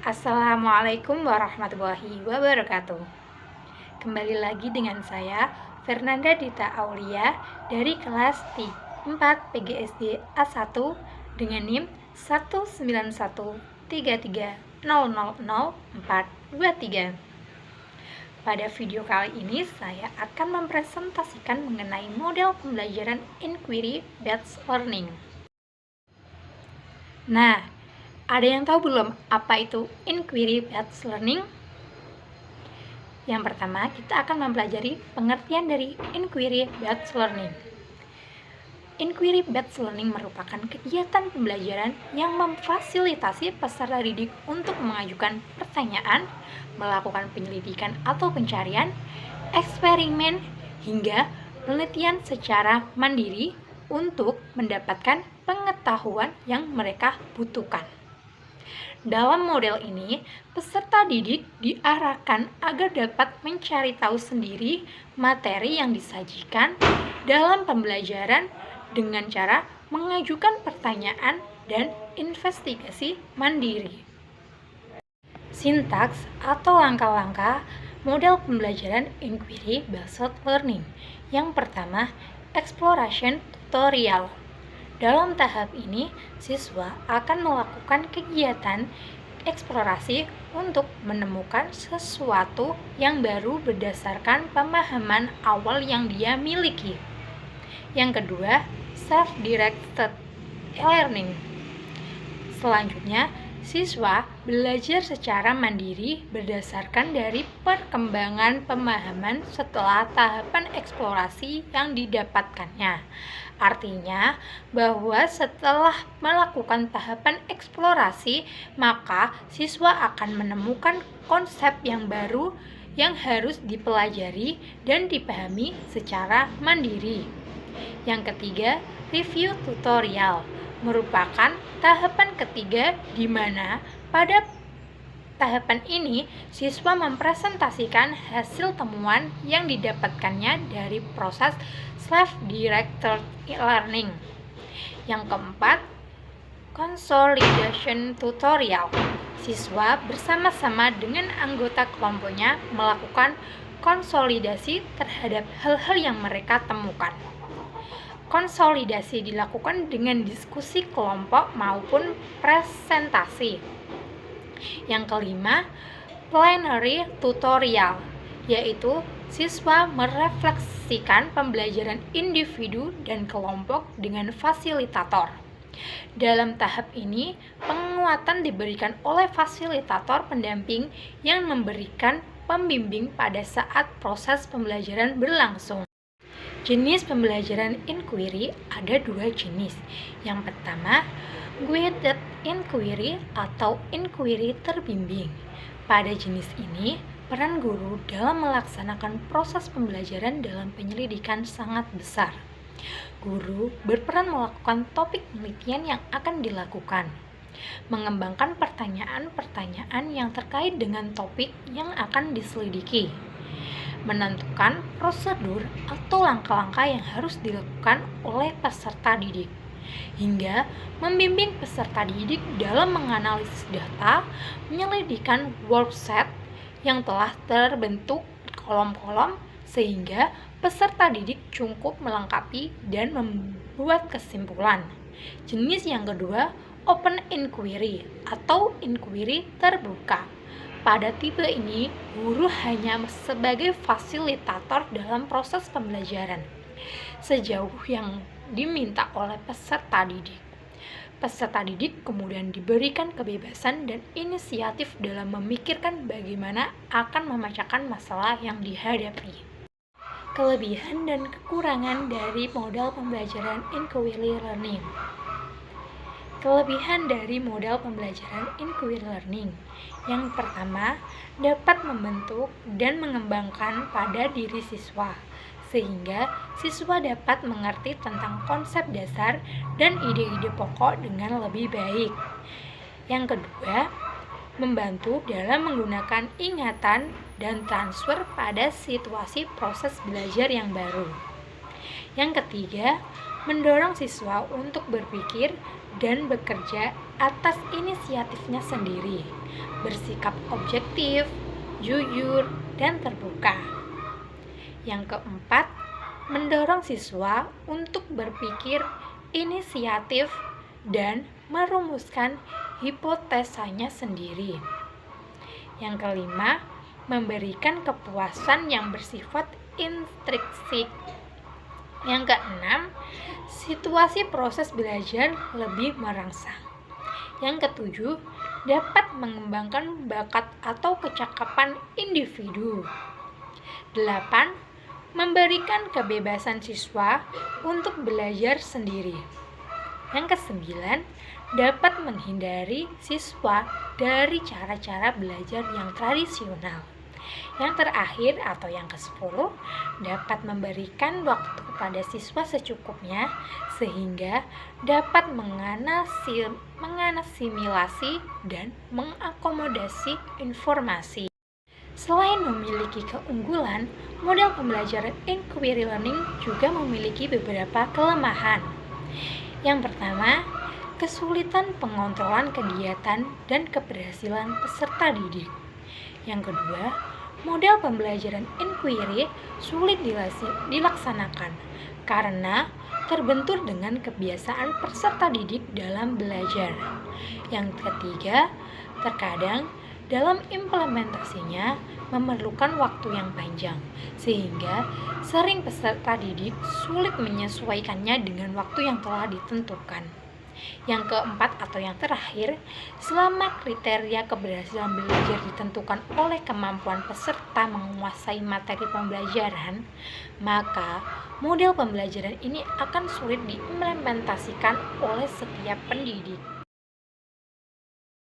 Assalamualaikum warahmatullahi wabarakatuh. Kembali lagi dengan saya, Fernanda Dita Aulia dari kelas 4 PGSD A1 dengan NIM 19133000423. Pada video kali ini, saya akan mempresentasikan mengenai model pembelajaran inquiry-based learning. Nah, ada yang tahu belum apa itu inquiry-based learning? Yang pertama, kita akan mempelajari pengertian dari inquiry-based learning. Inquiry-based learning merupakan kegiatan pembelajaran yang memfasilitasi peserta didik untuk mengajukan pertanyaan, melakukan penyelidikan atau pencarian, eksperimen, hingga penelitian secara mandiri untuk mendapatkan pengetahuan yang mereka butuhkan. Dalam model ini, peserta didik diarahkan agar dapat mencari tahu sendiri materi yang disajikan dalam pembelajaran dengan cara mengajukan pertanyaan dan investigasi mandiri. Sintaks atau langkah-langkah model pembelajaran inquiry-based learning. Yang pertama, exploration tutorial. Dalam tahap ini, siswa akan melakukan kegiatan eksplorasi untuk menemukan sesuatu yang baru berdasarkan pemahaman awal yang dia miliki. Yang kedua, self-directed learning. Selanjutnya, siswa belajar secara mandiri berdasarkan dari perkembangan pemahaman setelah tahapan eksplorasi yang didapatkannya. Artinya, bahwa setelah melakukan tahapan eksplorasi, maka siswa akan menemukan konsep yang baru yang harus dipelajari dan dipahami secara mandiri. Yang ketiga, review tutorial merupakan tahapan ketiga di mana pada tahapan ini siswa mempresentasikan hasil temuan yang didapatkannya dari proses self-directed learning. Yang keempat, consolidation tutorial. Siswa bersama-sama dengan anggota kelompoknya melakukan konsolidasi terhadap hal-hal yang mereka temukan. Konsolidasi dilakukan dengan diskusi kelompok maupun presentasi. Yang kelima, plenary tutorial, yaitu siswa merefleksikan pembelajaran individu dan kelompok dengan fasilitator. Dalam tahap ini, penguatan diberikan oleh fasilitator pendamping yang memberikan pembimbing pada saat proses pembelajaran berlangsung. Jenis pembelajaran inquiry ada dua jenis. Yang pertama, guided inquiry atau inquiry terbimbing. Pada jenis ini, peran guru dalam melaksanakan proses pembelajaran dalam penyelidikan sangat besar. Guru berperan melakukan topik penelitian yang akan dilakukan, mengembangkan pertanyaan-pertanyaan yang terkait dengan topik yang akan diselidiki, menentukan prosedur atau langkah-langkah yang harus dilakukan oleh peserta didik, hingga membimbing peserta didik dalam menganalisis data, menyelidikkan worksheet yang telah terbentuk kolom-kolom sehingga peserta didik cukup melengkapi dan membuat kesimpulan. Jenis yang kedua, open inquiry atau inquiry terbuka. Pada tipe ini, guru hanya sebagai fasilitator dalam proses pembelajaran sejauh yang diminta oleh peserta didik. Peserta didik kemudian diberikan kebebasan dan inisiatif dalam memikirkan bagaimana akan memecahkan masalah yang dihadapi. Kelebihan dan kekurangan dari model pembelajaran inquiry learning. Kelebihan dari model pembelajaran inquiry learning. Yang pertama, dapat membentuk dan mengembangkan pada diri siswa, sehingga siswa dapat mengerti tentang konsep dasar dan ide-ide pokok dengan lebih baik. Yang kedua, membantu dalam menggunakan ingatan dan transfer pada situasi proses belajar yang baru. Yang ketiga, mendorong siswa untuk berpikir dan bekerja atas inisiatifnya sendiri, bersikap objektif, jujur, dan terbuka. Yang keempat, mendorong siswa untuk berpikir inisiatif dan merumuskan hipotesanya sendiri. Yang kelima, memberikan kepuasan yang bersifat intrinsik. Yang keenam, situasi proses belajar lebih merangsang. Yang ketujuh, dapat mengembangkan bakat atau kecakapan individu. 8. Memberikan kebebasan siswa untuk belajar sendiri. Yang kesembilan, dapat menghindari siswa dari cara-cara belajar yang tradisional. Yang terakhir atau yang ke-10, dapat memberikan waktu pada siswa secukupnya sehingga dapat mengasimilasi dan mengakomodasi informasi. Selain memiliki keunggulan, model pembelajaran inquiry learning juga memiliki beberapa kelemahan. Yang pertama, kesulitan pengontrolan kegiatan dan keberhasilan peserta didik. Yang kedua, model pembelajaran inquiry sulit dilaksanakan karena terbentur dengan kebiasaan peserta didik dalam belajar. Yang ketiga, terkadang dalam implementasinya memerlukan waktu yang panjang, sehingga sering peserta didik sulit menyesuaikannya dengan waktu yang telah ditentukan. Yang keempat atau yang terakhir, selama kriteria keberhasilan belajar ditentukan oleh kemampuan peserta menguasai materi pembelajaran, maka model pembelajaran ini akan sulit diimplementasikan oleh setiap pendidik.